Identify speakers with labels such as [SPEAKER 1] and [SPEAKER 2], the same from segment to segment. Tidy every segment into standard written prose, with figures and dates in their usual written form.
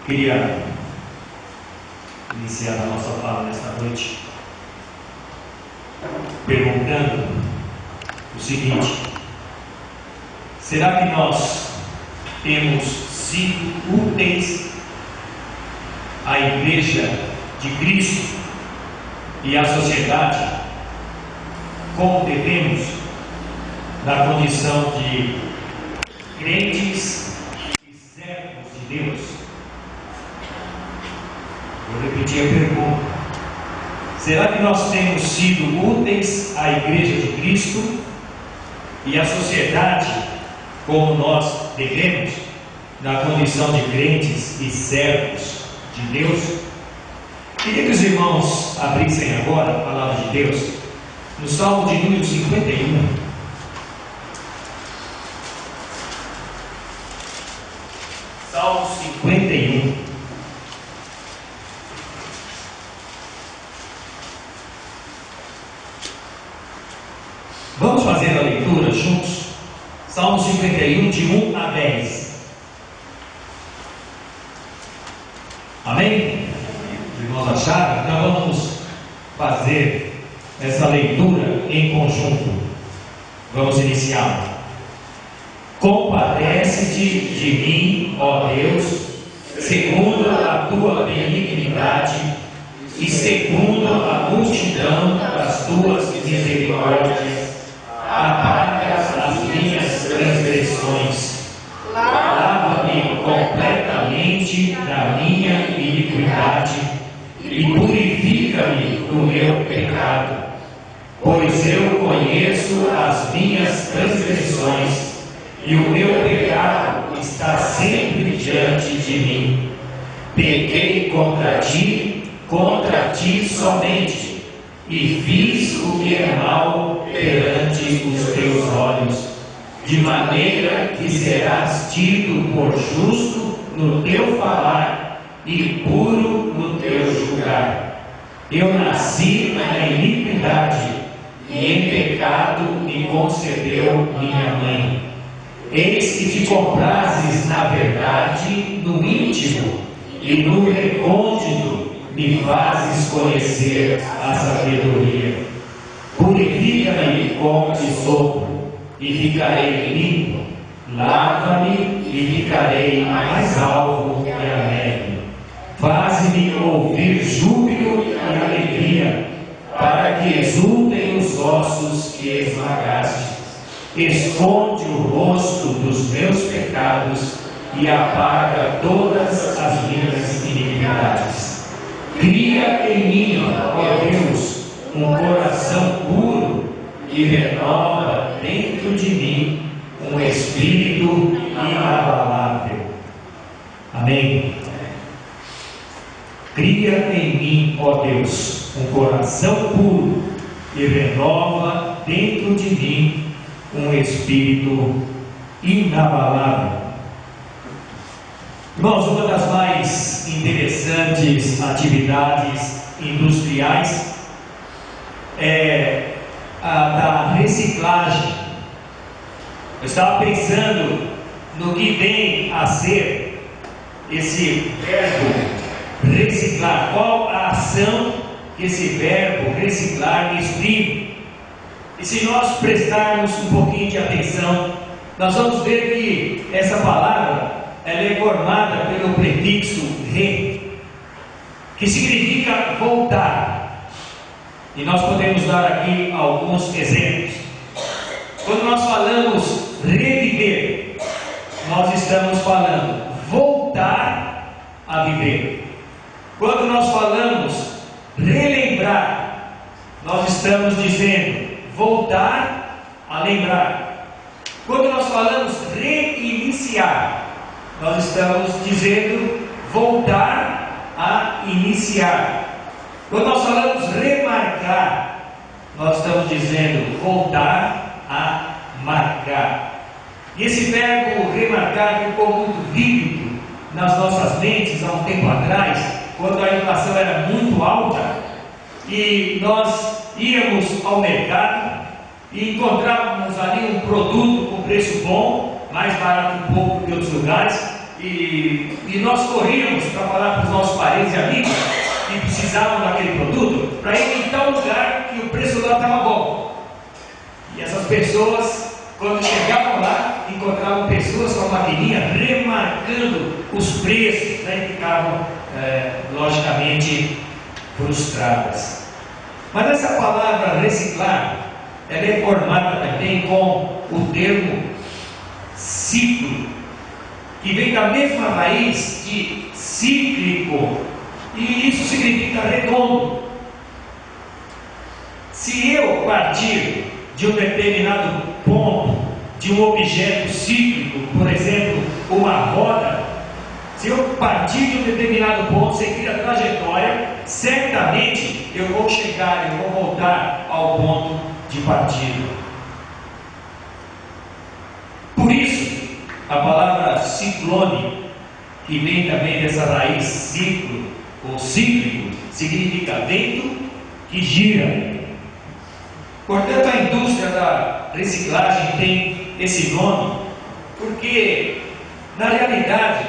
[SPEAKER 1] Queria iniciar a nossa fala nesta noite perguntando o seguinte: será que nós temos sido úteis à Igreja de Cristo e à sociedade como devemos, na condição de crentes e servos de Deus? Vou repetir a pergunta: será que nós temos sido úteis à Igreja de Cristo e à sociedade como nós devemos, na condição de crentes e servos de Deus? Queria que os irmãos abrissem agora a palavra de Deus no Salmo de número 51. Salmo 51. Vamos fazer a leitura juntos? Salmo 51, de 1 a 10. Amém? Os irmãos acharam? Então vamos fazer essa leitura em conjunto. Vamos iniciar. Compadece-te de mim, ó Deus, segundo a tua benignidade e segundo a multidão das tuas misericórdias. Apaga as minhas transgressões, lava-me completamente da minha iniquidade e purifica-me do meu pecado, pois eu conheço as minhas transgressões e o meu pecado está sempre diante de mim. Pequei contra ti somente, e fiz o que é mal perante os teus olhos, de maneira que serás tido por justo no teu falar e puro no teu julgar. Eu nasci na iniquidade, e em pecado me concebeu minha mãe. Eis que te comprases na verdade no íntimo, e no recôndito me fazes conhecer a sabedoria. Purifica-me com sopo, e ficarei limpo. Lava-me, e ficarei mais alvo que a neve. Faze-me ouvir júbilo e alegria, para que exultem os ossos que esmagaste. Esconde o rosto dos meus pecados e apaga todas as minhas iniquidades. Cria em mim, ó Deus, um coração puro e renova dentro de mim um espírito inabalável. Amém. Cria em mim, ó Deus, um coração puro e renova dentro de mim um espírito inabalável. Irmãos, uma das mais interessantes atividades industriais é a da reciclagem. Eu estava pensando no que vem a ser esse verbo reciclar, qual a ação que esse verbo reciclar exprime. E se nós prestarmos um pouquinho de atenção, nós vamos ver que essa palavra ela é formada pelo prefixo re, que significa voltar. E nós podemos dar aqui alguns exemplos. Quando nós falamos reviver, nós estamos falando voltar a viver. Quando nós falamos relembrar, nós estamos dizendo voltar a lembrar. Quando nós falamos reiniciar, nós estamos dizendo voltar a iniciar. Quando nós falamos remarcar, nós estamos dizendo voltar a marcar. E esse verbo remarcar ficou muito vívido nas nossas mentes há um tempo atrás, quando a inflação era muito alta e nós íamos ao mercado e encontrávamos ali um produto com preço bom, mais barato um pouco que outros lugares, e nós corríamos para falar para os nossos parentes e amigos que precisavam daquele produto, para ir em tal lugar que o preço lá estava bom. E essas pessoas, quando chegavam lá, encontravam pessoas com a maquininha remarcando os preços, né, e ficavam, logicamente, frustradas. Mas essa palavra reciclar, ela é formada também com o termo ciclo, que vem da mesma raiz de cíclico, e isso significa redondo. Se eu partir de um determinado ponto, de um objeto cíclico, por exemplo, uma roda, se eu partir de um determinado ponto, seguir a trajetória, certamente eu vou chegar, eu vou voltar ao ponto de partida. Por isso, a palavra ciclone, que vem também dessa raiz ciclo ou cíclico, significa vento que gira. Portanto, a indústria da reciclagem tem esse nome porque, na realidade,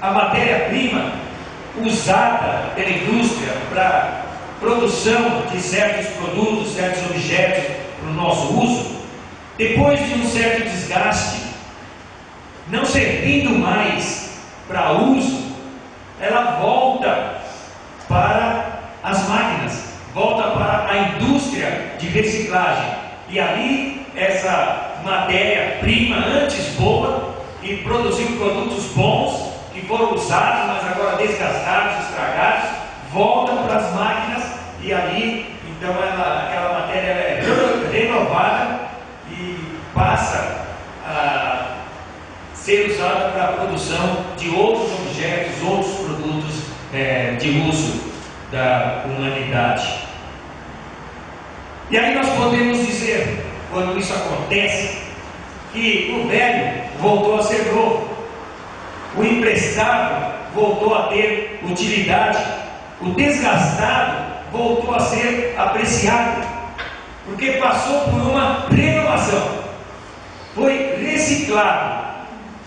[SPEAKER 1] a matéria-prima usada pela indústria para produção de certos produtos, certos objetos para o nosso uso, depois de um certo desgaste, não servindo mais para uso, ela volta para as máquinas, volta para a indústria de reciclagem, e ali essa matéria-prima antes boa, que produziu produtos bons, que foram usados, mas agora desgastados, estragados, volta para as máquinas, e ali então aquela matéria é renovada e passa a ser usada para a produção de outros objetos, outros produtos de uso da humanidade. E aí nós podemos dizer, quando isso acontece, que o velho voltou a ser novo, o emprestado voltou a ter utilidade, o desgastado voltou a ser apreciado, porque passou por uma renovação, foi reciclado,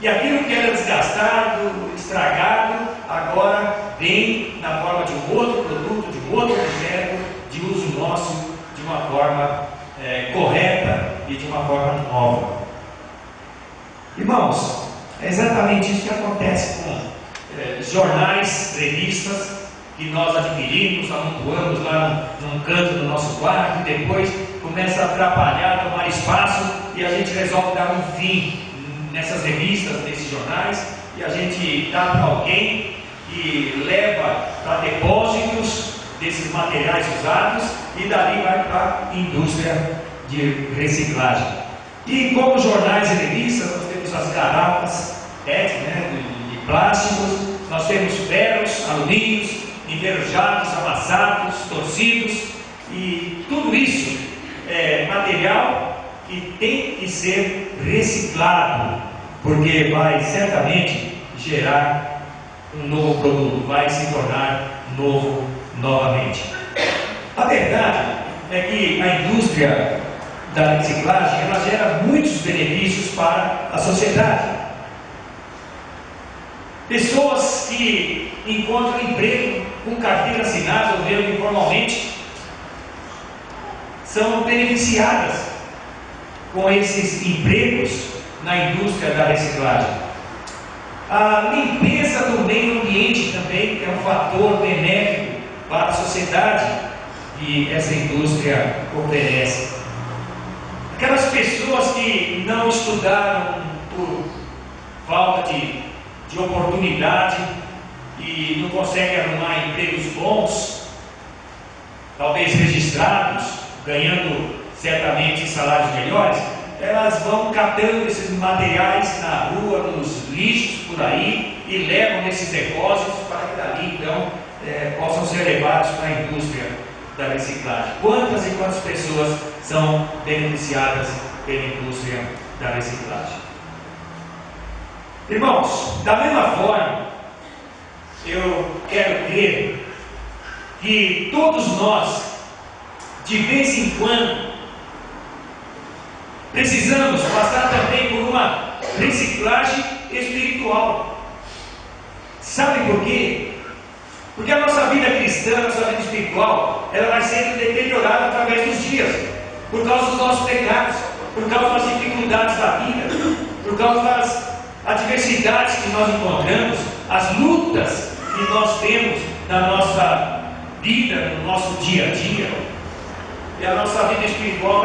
[SPEAKER 1] e aquilo que era desgastado, estragado, agora vem na forma de um outro produto, de um outro objeto, de uso nosso, de uma forma correta e de uma forma nova. Irmãos, é exatamente isso que acontece com jornais, revistas que nós adquirimos, amontoamos lá num canto do nosso quarto, e depois começa a atrapalhar, tomar espaço, e a gente resolve dar um fim nessas revistas, nesses jornais, e a gente dá para alguém e leva para depósitos desses materiais usados, e dali vai para a indústria de reciclagem. E como jornais e revistas, nós temos as garrafas PET, de plásticos, nós temos ferros, alumínios, enferrujados, amassados, torcidos, e tudo isso é material que tem que ser reciclado, porque vai certamente gerar um novo produto, vai se tornar novo novamente. A verdade é que a indústria da reciclagem, ela gera muitos benefícios para a sociedade. Pessoas que encontram emprego com carteira assinada ou mesmo informalmente são beneficiadas com esses empregos na indústria da reciclagem. A limpeza do meio ambiente também é um fator benéfico para a sociedade que essa indústria oferece. Aquelas pessoas que não estudaram por falta de oportunidade e não conseguem arrumar empregos bons, talvez registrados, ganhando certamente salários melhores, elas vão catando esses materiais na rua, nos lixos por aí, e levam nesses depósitos para que dali então possam ser levados para a indústria da reciclagem. Quantas e quantas pessoas são beneficiadas pela indústria da reciclagem? Irmãos, da mesma forma, eu quero crer que todos nós, de vez em quando, precisamos passar também por uma reciclagem espiritual. Sabe por quê? Porque a nossa vida cristã, a nossa vida espiritual, ela vai sendo deteriorada através dos dias, por causa dos nossos pecados, por causa das dificuldades da vida, por causa das adversidades que nós encontramos, as lutas que nós temos na nossa vida, no nosso dia a dia. E a nossa vida espiritual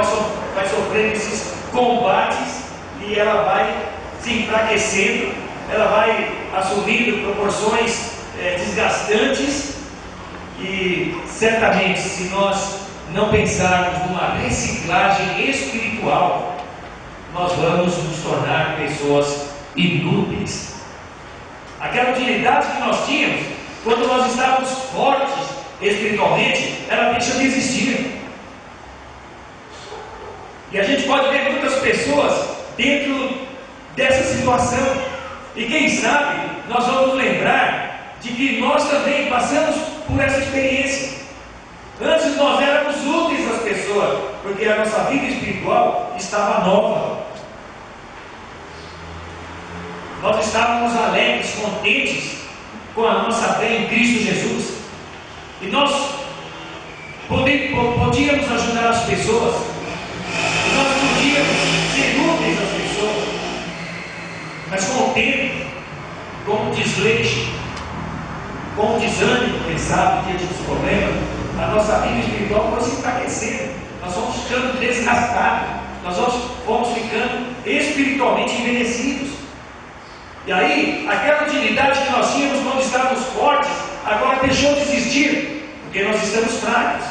[SPEAKER 1] vai sofrendo esses combates, e ela vai se enfraquecendo, ela vai assumindo proporções desgastantes. E certamente, se nós não pensarmos numa reciclagem espiritual, nós vamos nos tornar pessoas inúteis. Aquela utilidade que nós tínhamos quando nós estávamos fortes espiritualmente, ela deixa de existir. E a gente pode ver muitas pessoas dentro dessa situação, e quem sabe nós vamos lembrar de que nós também passamos por essa experiência. Antes nós éramos úteis às pessoas, porque a nossa vida espiritual estava nova. Nós estávamos alegres, contentes com a nossa fé em Cristo Jesus, e nós podíamos ajudar as pessoas, e nós podíamos ser úteis às pessoas. Mas com o tempo, com o desleixo, com o desânimo, quem sabe, diante dos problemas, a nossa vida espiritual foi se enfraquecendo. Nós vamos ficando desgastados, nós vamos ficando espiritualmente envelhecidos. E aí, aquela utilidade que nós tínhamos quando estávamos fortes, agora deixou de existir, porque nós estamos fracos.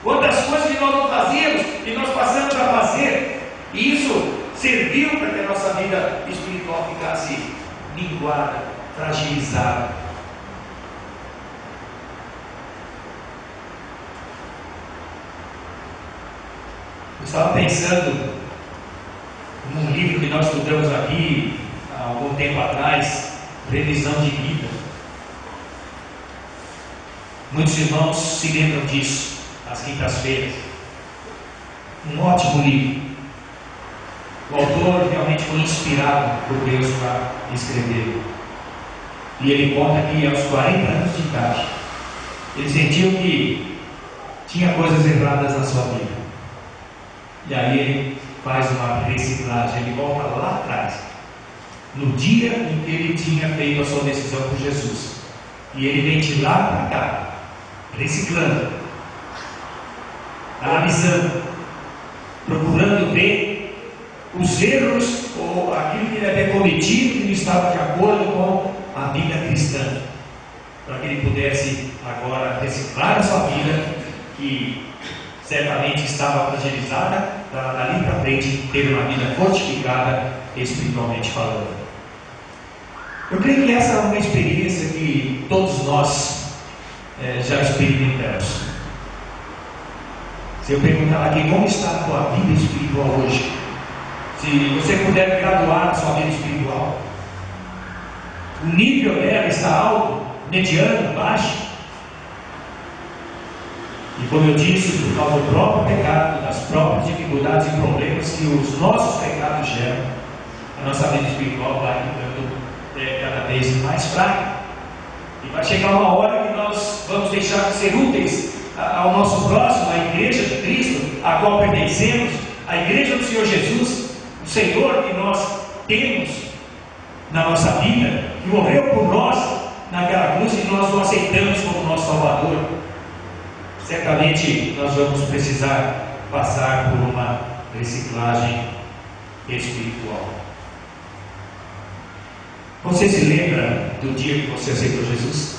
[SPEAKER 1] Quantas coisas que nós não fazíamos e nós passamos a fazer, e isso serviu para que a nossa vida espiritual ficasse minguada, fragilizada. Eu estava pensando num livro que nós estudamos aqui há algum tempo atrás, Revisão de Vida. Muitos irmãos se lembram disso, às quintas-feiras. Um ótimo livro. O autor realmente foi inspirado por Deus para escrever. E ele conta que aos 40 anos de idade, ele sentiu que tinha coisas erradas na sua vida. E aí ele faz uma reciclagem, ele volta lá atrás, no dia em que ele tinha feito a sua decisão por Jesus. E ele vem de lá para cá, reciclando, analisando, procurando ver os erros ou aquilo que ele havia cometido que não estava de acordo com a vida cristã, para que ele pudesse agora reciclar a sua vida, que certamente estava fragilizada, para dali para frente ter uma vida fortificada espiritualmente falando. Eu creio que essa é uma experiência que todos nós já experimentamos. Se eu perguntar aqui como está a tua vida espiritual hoje, se você puder graduar a sua vida espiritual, o nível dela está alto, mediano, baixo? E como eu disse, por causa do próprio pecado, das próprias dificuldades e problemas que os nossos pecados geram, a nossa vida espiritual vai ficando cada vez mais fraca. E vai chegar uma hora que nós vamos deixar de ser úteis ao nosso próximo, à igreja de Cristo, a qual pertencemos, à igreja do Senhor Jesus, o Senhor que nós temos na nossa vida, que morreu por nós naquela cruz e nós o aceitamos como nosso Salvador. Certamente nós vamos precisar passar por uma reciclagem espiritual. Você se lembra do dia que você aceitou Jesus?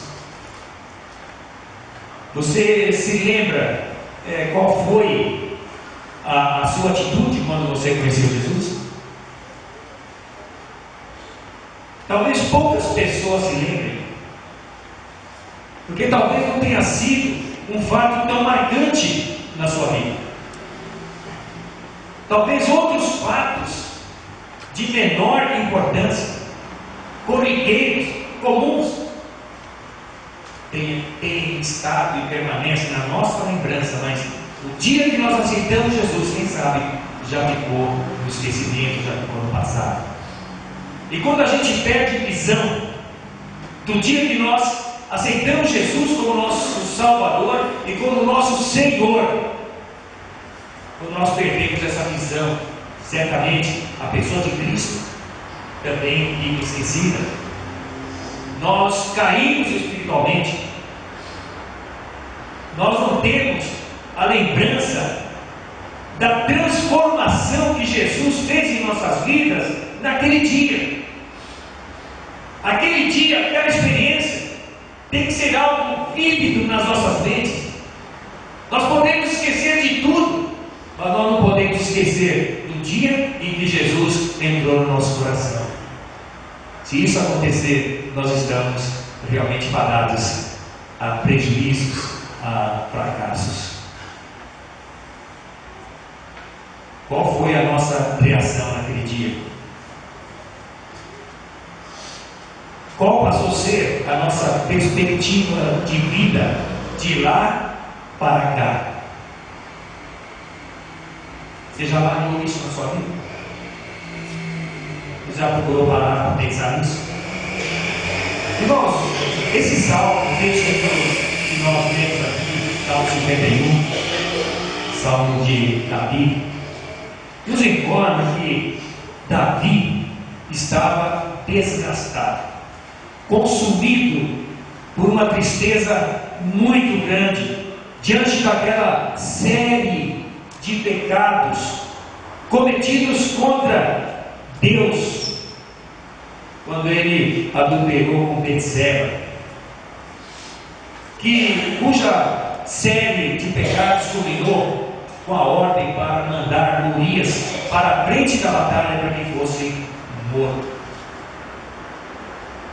[SPEAKER 1] Você se lembra qual foi a sua atitude quando você conheceu Jesus? Talvez poucas pessoas se lembrem, porque talvez não tenha sido um fato tão marcante na sua vida. Talvez outros fatos de menor importância, corriqueiros, comuns, tenham estado e permanecem na nossa lembrança, mas o dia que nós aceitamos Jesus, quem sabe, já ficou esquecimento já do ano passado. E quando a gente perde visão do dia que nós aceitamos Jesus como nosso Salvador e como nosso Senhor, quando nós perdemos essa visão, certamente a pessoa de Cristo também fica esquecida. Nós caímos espiritualmente, nós não temos a lembrança da transformação que Jesus fez em nossas vidas naquele dia. Aquele dia, aquela experiência tem que ser algo vívido nas nossas mentes. Nós podemos esquecer de tudo, mas nós não podemos esquecer do dia em que Jesus entrou no nosso coração. Se isso acontecer, nós estamos realmente fadados a prejuízos, a fracassos. Qual foi a nossa reação naquele dia? Qual passou a ser a nossa perspectiva de vida de lá para cá? Você já avaliou isso na sua vida? Você já procurou parar para pensar nisso? Irmãos, esse salmo, texto que nós vemos aqui, Salmo 51, Salmo de Davi, nos informa que Davi estava desgastado, consumido por uma tristeza muito grande, diante daquela série de pecados cometidos contra Deus, quando ele adulterou com Betseba, cuja série de pecados culminou com a ordem para mandar Urias para a frente da batalha para que fosse morto.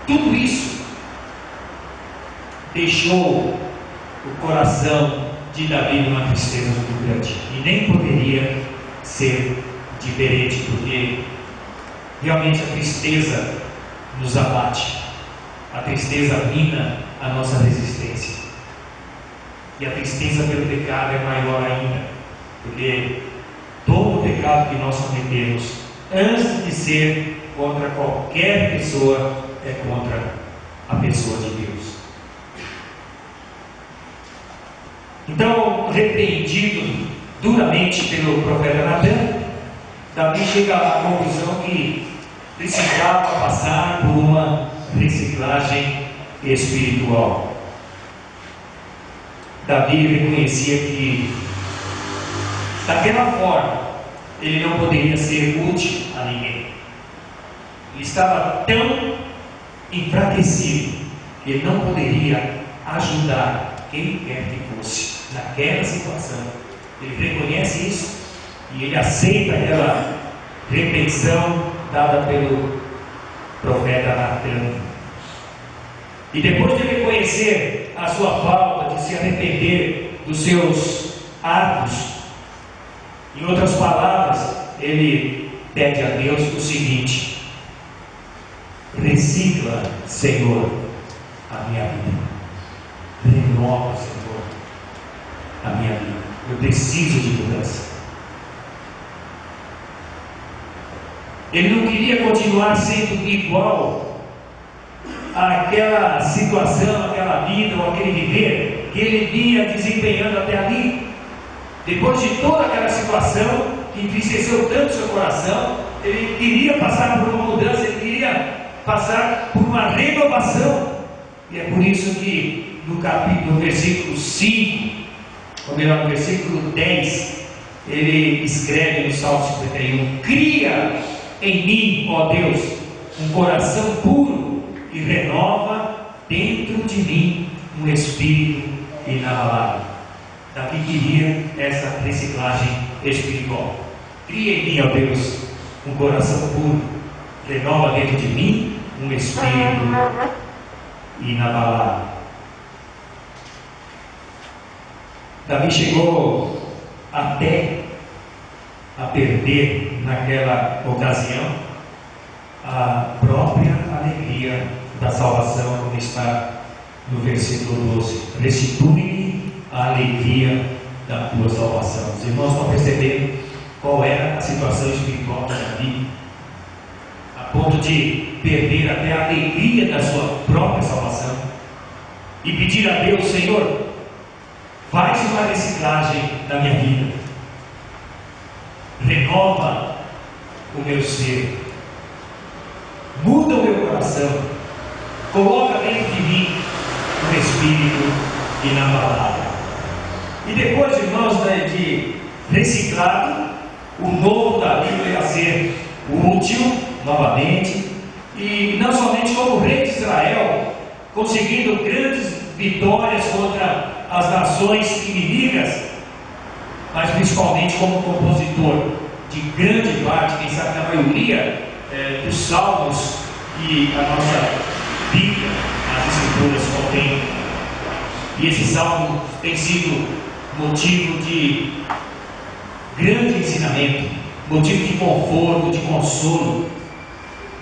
[SPEAKER 1] Tudo isso deixou o coração de Davi numa tristeza muito grande, e nem poderia ser diferente, porque realmente a tristeza nos abate, a tristeza mina a nossa resistência, e a tristeza pelo pecado é maior ainda, porque todo pecado que nós cometemos, antes de ser contra qualquer pessoa, é contra a pessoa de Deus. Então, repreendido duramente pelo profeta Natan, Davi chega à conclusão que precisava passar por uma reciclagem espiritual. Davi reconhecia que daquela forma ele não poderia ser útil a ninguém. Ele estava tão enfraquecido que ele não poderia ajudar quem quer que fosse naquela situação. Ele reconhece isso e ele aceita aquela repreensão dada pelo profeta Natan. E depois de reconhecer a sua falta, de se arrepender dos seus atos, em outras palavras, ele pede a Deus o seguinte: recicla, Senhor, a minha vida. Renova, Senhor, a minha vida. Eu preciso de mudança. Ele não queria continuar sendo igual àquela situação, àquela vida ou aquele viver que ele vinha desempenhando até ali. Depois de toda aquela situação que entristeceu tanto seu coração, ele queria passar por uma mudança, ele queria passar por uma renovação. E é por isso que no versículo 5, ou melhor, no versículo 10, ele escreve no Salmo 51: cria em mim, ó Deus, um coração puro e renova dentro de mim um espírito inabalável. Davi queria essa reciclagem espiritual. Cria em mim, ó Deus, um coração puro, renova dentro de mim um espírito inabalável. Davi chegou até a perder naquela ocasião a própria alegria da salvação, como está no versículo 12: restitui-me a alegria da tua salvação. Os irmãos estão percebendo qual era a situação espiritual da Davi, a ponto de perder até a alegria da sua própria salvação e pedir a Deus: Senhor, faz uma reciclagem da minha vida, renova o meu ser, muda o meu coração, coloca dentro de mim no Espírito e na palavra. E depois, irmãos, de reciclado, o novo Davi veio a ser útil novamente, e não somente como rei de Israel, conseguindo grandes vitórias contra as nações inimigas, mas principalmente como compositor de grande parte, quem sabe da maioria dos salmos que a nossa Bíblia, as Escrituras contém. E esse salmo tem sido motivo de grande ensinamento, motivo de conforto, de consolo.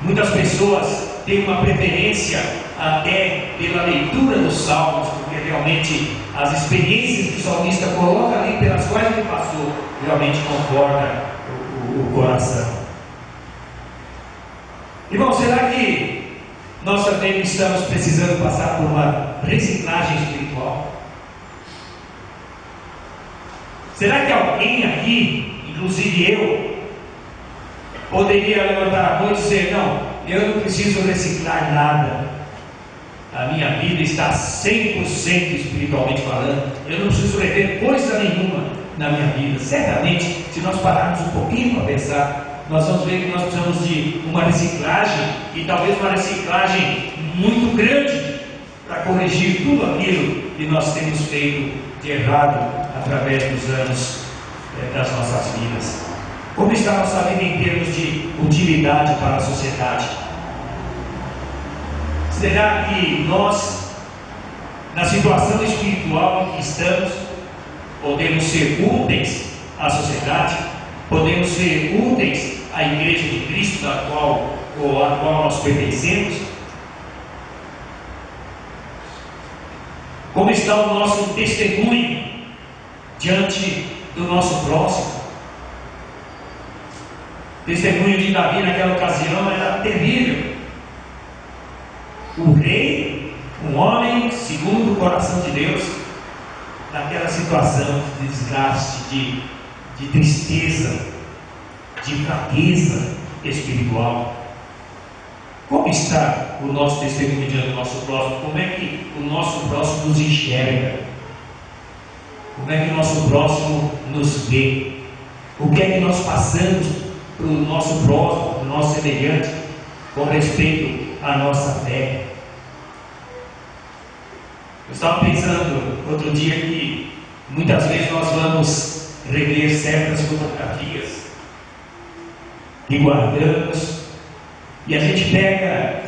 [SPEAKER 1] Muitas pessoas têm uma preferência até pela leitura dos salmos, porque realmente as experiências que o salmista coloca ali, pelas quais ele passou, realmente conforta o coração. Irmão, será que nós também estamos precisando passar por uma reciclagem espiritual? Será que alguém aqui, inclusive eu, poderia levantar a mão e dizer: não, eu não preciso reciclar nada, a minha vida está 100% espiritualmente falando, eu não preciso rever coisa nenhuma na minha vida? Certamente, se nós pararmos um pouquinho para pensar, nós vamos ver que nós precisamos de uma reciclagem, e talvez uma reciclagem muito grande, para corrigir tudo aquilo que nós temos feito de errado através dos anos das nossas vidas. Como está a nossa vida em termos de utilidade para a sociedade? Será que nós, na situação espiritual em que estamos, podemos ser úteis à sociedade? Podemos ser úteis à Igreja de Cristo, a qual nós pertencemos? Como está o nosso testemunho diante do nosso próximo? O testemunho de Davi naquela ocasião era terrível. O rei, um homem segundo o coração de Deus, naquela situação de desgaste, de tristeza, de fraqueza espiritual. Como está o nosso testemunho diante do nosso próximo? Como é que o nosso próximo nos enxerga? Como é que o nosso próximo nos vê? O que é que nós passamos para o nosso próximo, para o nosso semelhante, com respeito à nossa fé? Eu estava pensando outro dia que muitas vezes nós vamos rever certas fotografias que guardamos, e a gente pega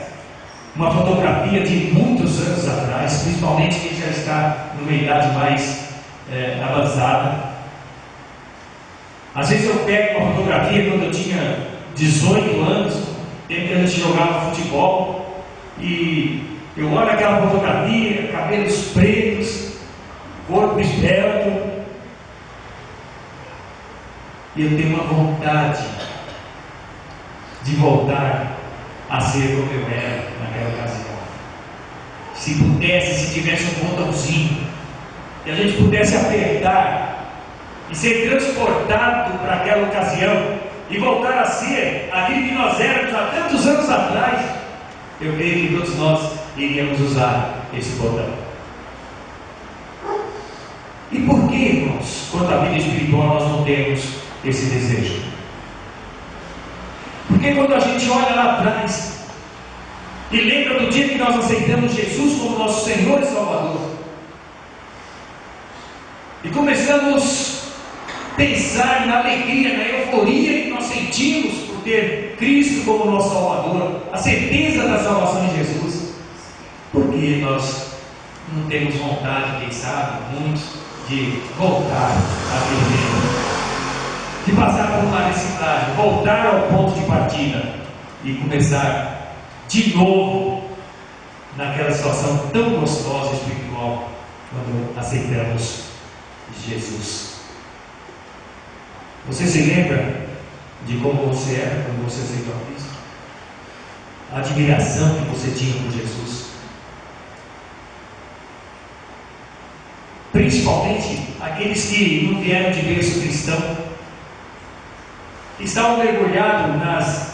[SPEAKER 1] uma fotografia de muitos anos atrás, principalmente quem já está numa idade mais avançada. Às vezes eu pego uma fotografia quando eu tinha 18 anos, tempo que a gente jogava futebol, e eu olho aquela fotografia, cabelos pretos, corpo esbelto, e eu tenho uma vontade de voltar a ser como eu era naquela ocasião. Se pudesse, se tivesse um botãozinho, que a gente pudesse apertar e ser transportado para aquela ocasião e voltar a ser aquilo que nós éramos há tantos anos atrás, eu creio que todos nós iríamos usar esse botão. E por que, irmãos, quanto à vida espiritual, nós não temos esse desejo? Porque quando a gente olha lá atrás e lembra do dia que nós aceitamos Jesus como nosso Senhor e Salvador, e começamos a pensar na alegria, na euforia que nós sentimos por ter Cristo como nosso Salvador, a certeza da salvação em Jesus, por que nós não temos vontade, quem sabe, muitos, de voltar àquele tempo, de passar por uma reciclagem, voltar ao ponto de partida e começar de novo naquela situação tão gostosa espiritual quando aceitamos Jesus? Você se lembra de como você era quando você aceitou a Cristo? A admiração que você tinha por Jesus. Principalmente aqueles que não vieram de berço cristão, estavam mergulhados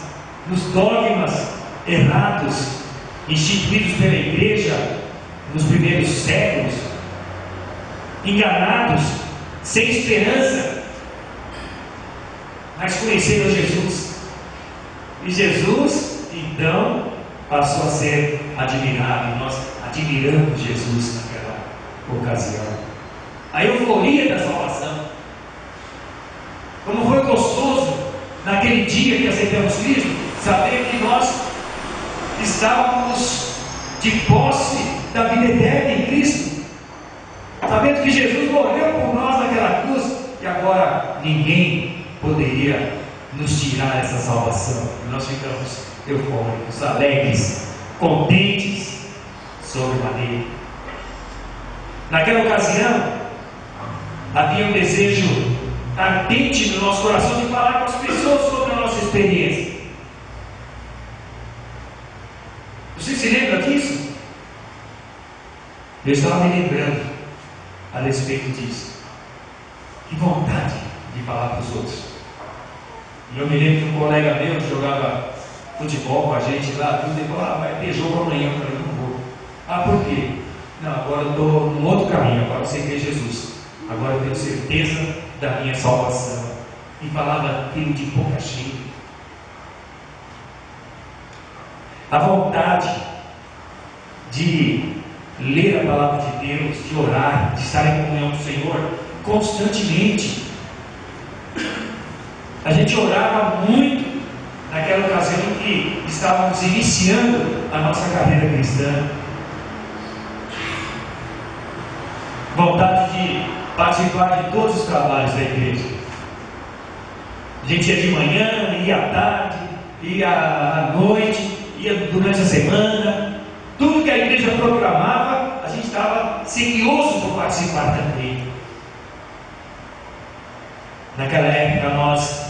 [SPEAKER 1] nos dogmas errados instituídos pela igreja nos primeiros séculos, enganados, sem esperança, mas conheceram Jesus. E Jesus então passou a ser admirado, e nós admiramos Jesus naquela ocasião. A euforia da salvação. Como foi gostoso naquele dia que aceitamos Cristo, saber que nós estávamos de posse da vida eterna em Cristo, sabendo que Jesus morreu por nós naquela cruz, e agora ninguém poderia nos tirar essa salvação. E nós ficamos eufóricos, alegres, contentes sobremaneira. Naquela ocasião, havia um desejo ardente no nosso coração de falar com as pessoas sobre a nossa experiência. Você se lembra disso? Eu estava me lembrando a respeito disso. Que vontade de falar para os outros. E eu me lembro que um colega meu jogava futebol com a gente lá, tudo, e falou: vai ter jogo amanhã. Eu falei: não vou. Por quê? Não, agora eu estou num outro caminho, agora eu aceitei Jesus. Agora eu tenho certeza da minha salvação. E falava aquilo de boca cheia. A vontade de ler a palavra de Deus, de orar, de estar em comunhão com o Senhor constantemente. A gente orava muito naquela ocasião em que estávamos iniciando a nossa carreira cristã. Vontade de participar de todos os trabalhos da igreja. A gente ia de manhã, ia à tarde, ia à noite, ia durante a semana. Tudo que a igreja programava, a gente estava sequioso por participar também. Naquela época nós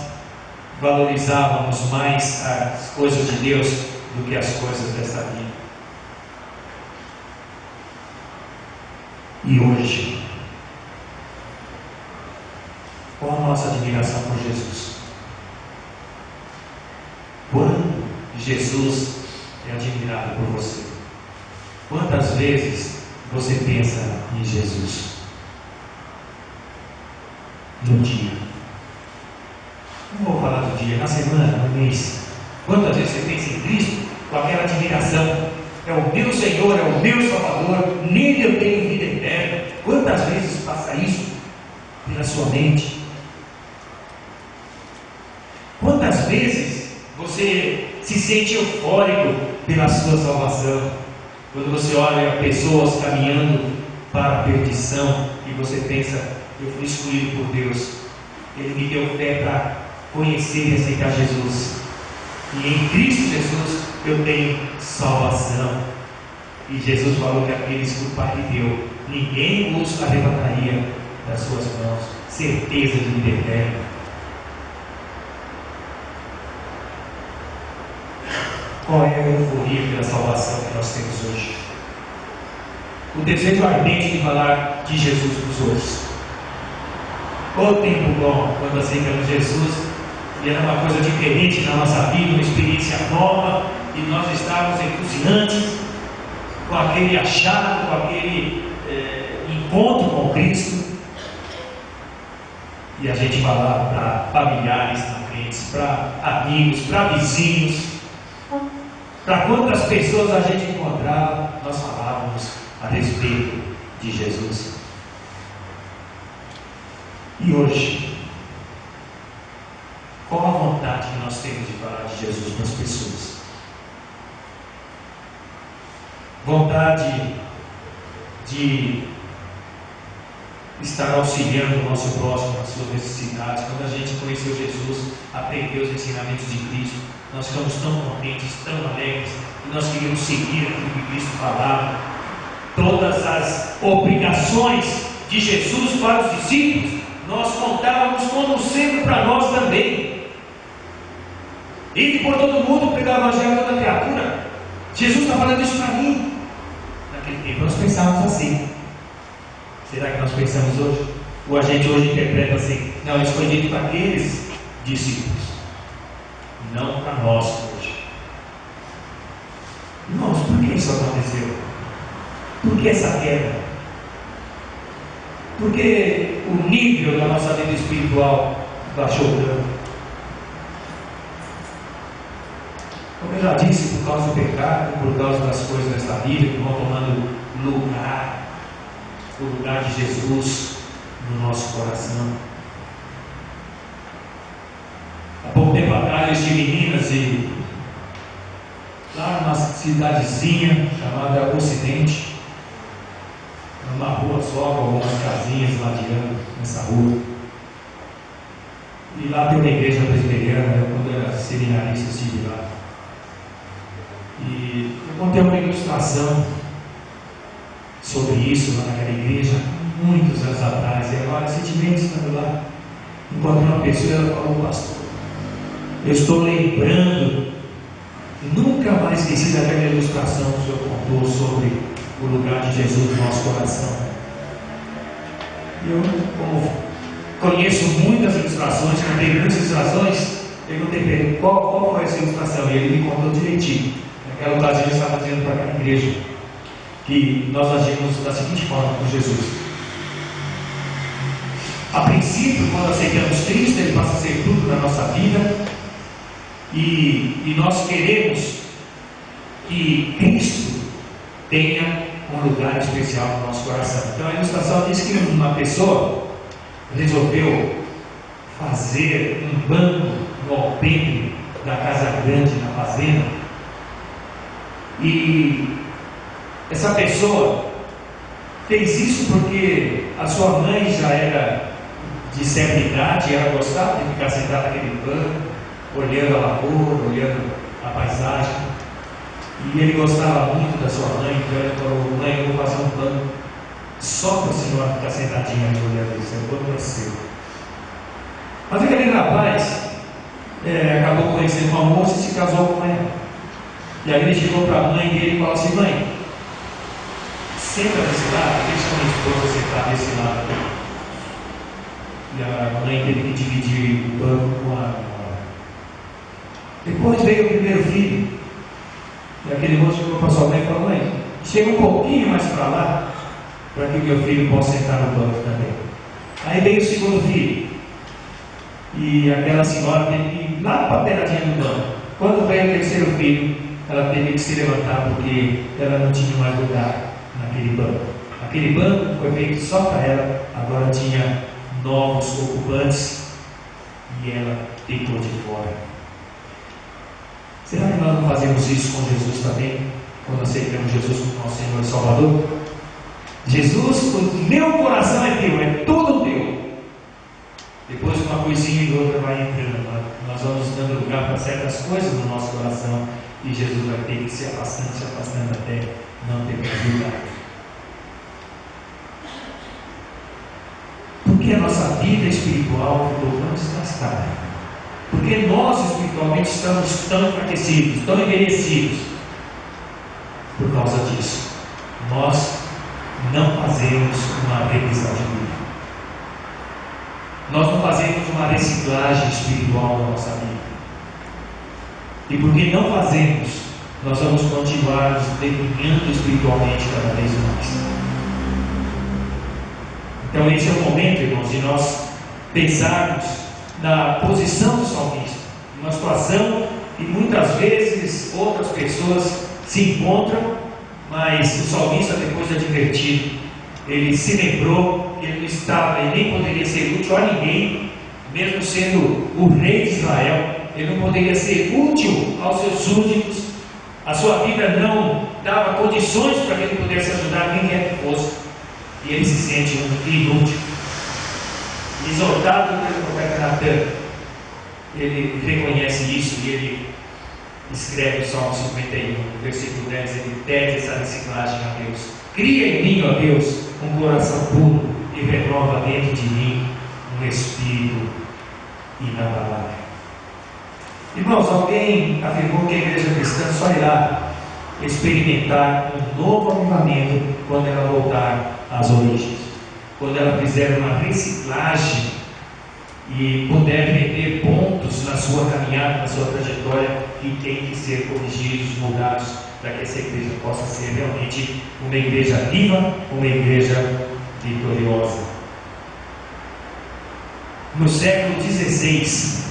[SPEAKER 1] valorizávamos mais as coisas de Deus do que as coisas desta vida. E hoje, qual a nossa admiração por Jesus? Quando Jesus é admirado por você? Quantas vezes você pensa em Jesus? No dia. Não vou falar do dia, na semana, no mês. Quantas vezes você pensa em Cristo com aquela admiração? É o meu Senhor, é o meu Salvador, nele eu tenho vida eterna. Quantas vezes passa isso pela sua mente? Quantas vezes você se sente eufórico pela sua salvação? Quando você olha pessoas caminhando para a perdição e você pensa: eu fui escolhido por Deus, Ele me deu fé para conhecer e aceitar Jesus, e em Cristo Jesus eu tenho salvação. E Jesus falou que aqueles que o Pai lhe deu, ninguém os arrebataria das suas mãos. Certeza de vida eterna. Qual é a euforia pela salvação que nós temos hoje? O desejo ardente de falar de Jesus para os outros. O tempo bom, quando aceitamos Jesus, e era uma coisa diferente na nossa vida, uma experiência nova, e nós estávamos entusiasmantes com aquele achado, com aquele encontro com Cristo. E a gente falava para familiares também, para amigos, para vizinhos, para quantas pessoas a gente encontrava, nós falávamos a respeito de Jesus. E hoje, qual a vontade que nós temos de falar de Jesus para as pessoas? Vontade de estar auxiliando o nosso próximo nas suas necessidades. Quando a gente conheceu Jesus, aprendeu os ensinamentos de Cristo, nós ficamos tão contentes, tão alegres, e nós queríamos seguir aquilo que Cristo falava. Todas as obrigações de Jesus para os discípulos, nós contávamos como sendo para nós também. E por todo mundo, pregar o evangelho a toda criatura. Jesus está falando isso para mim. Naquele tempo nós pensávamos assim. Será que nós pensamos hoje? Ou a gente hoje interpreta assim: não, isso foi dito para aqueles discípulos, não para nós hoje. Irmãos, por que isso aconteceu? Por que essa queda? Porque o nível da nossa vida espiritual baixou tanto. Como eu já disse, por causa do pecado, por causa das coisas desta vida que vão tomando lugar, o lugar de Jesus no nosso coração. Há pouco tempo atrás eu estive em Minas e lá numa cidadezinha chamada Ocidente, numa rua só, com algumas casinhas ladeando nessa rua. E lá tem uma igreja presbiteriana, eu quando era seminarista estive lá. E eu contei uma ilustração sobre isso lá naquela igreja, muitos anos atrás. E agora, recentemente, estando lá, encontrei uma pessoa e ela falou: pastor, eu estou lembrando, nunca mais esqueci daquela ilustração que o senhor contou sobre o lugar de Jesus no nosso coração. E eu, como conheço muitas ilustrações, contei muitas ilustrações, perguntei para ele qual foi essa ilustração, e ele me contou direitinho. Naquela ocasião ele estava dizendo para aquela igreja que nós agimos da seguinte forma com Jesus. A princípio, quando aceitamos Cristo, Ele passa a ser tudo na nossa vida, e nós queremos que Cristo tenha um lugar especial no nosso coração. Então a ilustração diz que uma pessoa resolveu fazer um banco no alpendre da casa grande, na fazenda, e essa pessoa fez isso porque a sua mãe já era de certa idade e ela gostava de ficar sentada naquele banco, olhando a lavoura, olhando a paisagem. E ele gostava muito da sua mãe, então ele falou: mãe, eu vou fazer um banco só para a senhora ficar sentadinha ali olhando isso, o banco é seu. Mas aquele rapaz acabou conhecendo uma moça e se casou com ela. E aí ele chegou para a mãe dele e falou assim: mãe, senta desse lado, deixa a minha esposa sentar desse lado aqui. E a mãe teve que dividir o banco com a nora. Depois veio o primeiro filho. E aquele moço chegou para sua mãe e falou: mãe, chega um pouquinho mais para lá, para que o meu filho possa sentar no banco também. Aí veio o segundo filho. E aquela senhora teve que ir lá para a beiradinha do banco. Quando veio o terceiro filho, ela teve que se levantar porque ela não tinha mais lugar naquele banco. Aquele banco foi feito só para ela, agora tinha novos ocupantes e ela ficou de fora. Será que nós não fazemos isso com Jesus também, quando aceitamos Jesus como nosso Senhor e Salvador? Jesus, o meu coração é teu, é todo teu. Depois uma coisinha e outra vai entrando, nós vamos dando lugar para certas coisas no nosso coração e Jesus vai ter que se afastando até não ter mais lugar. Porque a nossa vida espiritual ficou tão desgastada? Porque nós espiritualmente estamos tão enfraquecidos, tão envelhecidos? Por causa disso, nós não fazemos uma revisão de vida. Nós não fazemos uma reciclagem espiritual da nossa vida. E porque não fazemos, nós vamos continuar nos definhando espiritualmente cada vez mais. Então esse é o momento, irmãos, de nós pensarmos na posição do salmista, uma situação que muitas vezes outras pessoas se encontram, mas o salmista, depois de advertido, ele se lembrou que ele não estava e nem poderia ser útil a ninguém, mesmo sendo o rei de Israel, ele não poderia ser útil aos seus súditos, a sua vida não dava condições para que ele pudesse ajudar quem quer que fosse. E ele se sente um inútil. Exortado pelo profeta Natan, ele reconhece isso e ele escreve o Salmo 51, versículo 10, ele pede essa reciclagem a Deus. Cria em mim, ó Deus, um coração puro e renova dentro de mim um no Espírito e na palavra. Irmãos, alguém afirmou que a igreja cristã só irá experimentar um novo avivamento quando ela voltar às origens, quando ela fizer uma reciclagem e puder meter pontos na sua caminhada, na sua trajetória, que tem que ser corrigidos, mudados, para que essa igreja possa ser realmente uma igreja viva, uma igreja vitoriosa. No século XVI,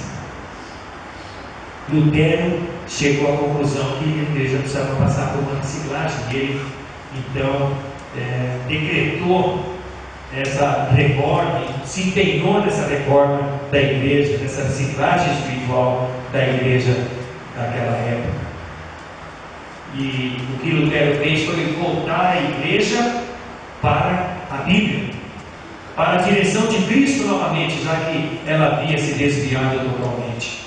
[SPEAKER 1] Lutero chegou à conclusão que a igreja precisava passar por uma reciclagem, e ele então decretou essa reforma, se empenhou nessa reforma da igreja, nessa reciclagem espiritual da igreja daquela época. E o que Lutero fez foi voltar a igreja para a Bíblia, para a direção de Cristo novamente, já que ela havia se desviado totalmente.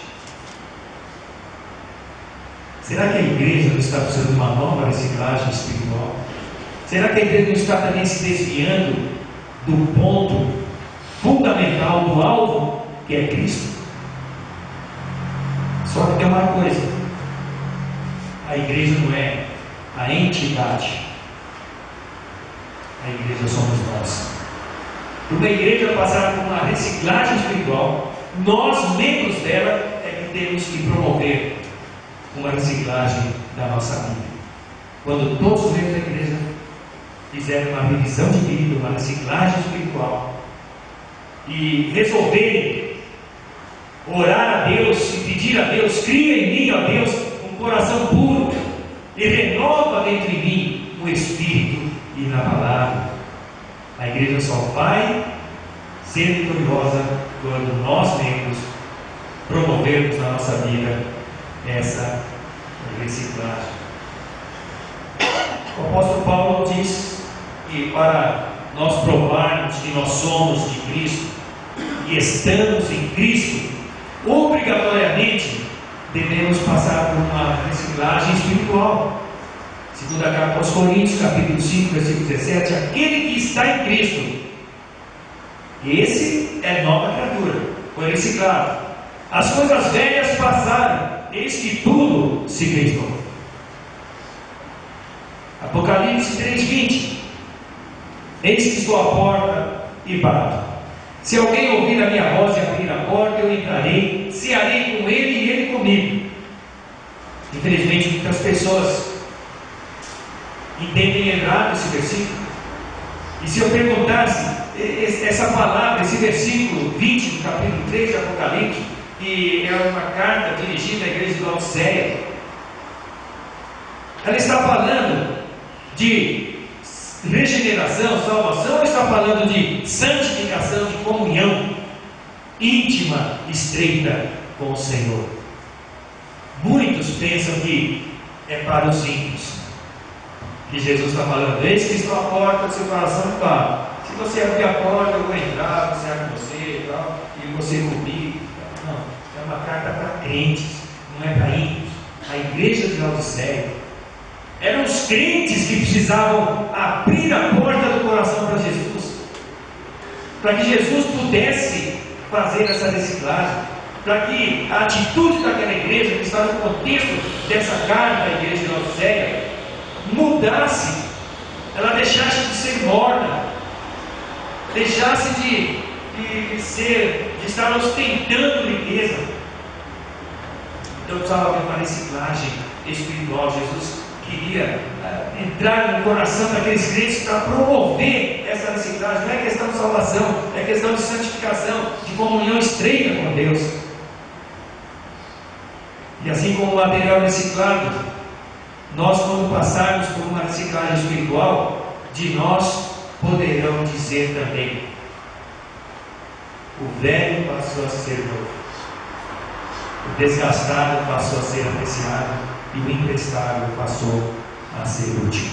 [SPEAKER 1] Será que a igreja não está precisando de uma nova reciclagem espiritual? Será que a igreja não está também se desviando do ponto fundamental, do alvo, que é Cristo? Só que tem uma coisa: a igreja não é a entidade, a igreja somos nós. Para uma igreja passar por uma reciclagem espiritual, nós, membros dela, é que temos que promover uma reciclagem da nossa vida. Quando todos os membros da igreja fizerem uma revisão de vida, uma reciclagem espiritual, e resolverem orar a Deus e pedir a Deus: cria em mim, ó Deus, um coração puro, e renova dentro de mim o Espírito e na palavra, a igreja só vai ser vitoriosa quando nós membros promovermos na nossa vida essa reciclagem. O apóstolo Paulo diz que para nós provarmos que nós somos de Cristo e estamos em Cristo, obrigatoriamente devemos passar por uma reciclagem espiritual. Segunda carta aos Coríntios, capítulo 5, versículo 17: aquele que está em Cristo, esse é nova criatura, foi reciclado. As coisas velhas passaram, eis que tudo se fez novo. Apocalipse 3:20: eis que estou à porta e bato. Se alguém ouvir a minha voz e abrir a porta, eu entrarei, cearei com ele e ele comigo. Infelizmente, muitas pessoas entendem errado esse versículo. E se eu perguntasse essa palavra, esse versículo 20 do capítulo 3 de Apocalipse, que é uma carta dirigida à igreja de Laodiceia, ela está falando de regeneração, salvação, ou está falando de santificação, de comunhão íntima, estreita com o Senhor? Muitos pensam que é para os ímpios, que Jesus está falando: eis que estou à porta do seu coração e bato. Se você abrir a porta, eu vou entrar, você é com você e tal, e você comigo. Não, é uma carta para crentes, não é para ímpios. A igreja de Laodiceia eram os crentes que precisavam abrir a porta do coração para Jesus, para que Jesus pudesse fazer essa reciclagem, para que a atitude daquela igreja, que está no contexto dessa carta à igreja de Laodiceia, mudasse, ela deixasse de ser morna, deixasse de estar ostentando riqueza. Então precisava haver uma reciclagem espiritual. Jesus queria entrar no coração daqueles crentes para promover essa reciclagem. Não é questão de salvação, é questão de santificação, de comunhão estreita com Deus. E assim como o material reciclado, nós, quando passarmos por uma reciclagem espiritual, de nós poderão dizer também: o velho passou a ser novo, o desgastado passou a ser apreciado, e o emprestável passou a ser útil.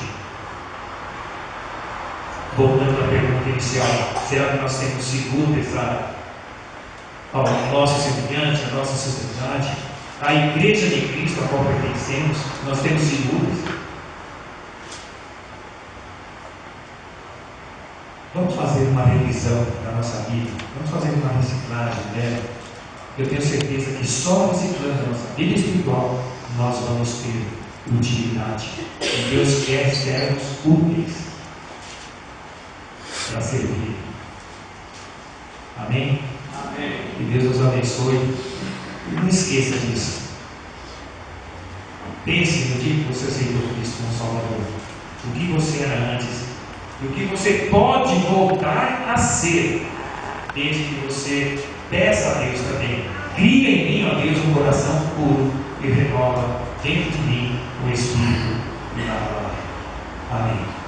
[SPEAKER 1] Voltando à pergunta inicial: será que nós temos seguro ao nosso semelhante, a nossa sociedade, a igreja de Cristo a qual pertencemos? Nós temos seguros? Vamos vamos fazer uma revisão da nossa vida, vamos fazer uma reciclagem dela. Eu tenho certeza que só reciclando a nossa vida espiritual nós vamos ter utilidade. E Deus quer servos úteis para servir. Amém?
[SPEAKER 2] Amém.
[SPEAKER 1] Que Deus nos abençoe. E não esqueça disso. Pense no dia que você aceitou Cristo como Salvador. O que você era antes e o que você pode voltar a ser, desde que você peça a Deus também. Cria em mim, ó Deus, um coração puro e renova dentro de mim o Espírito e a palavra. Amém.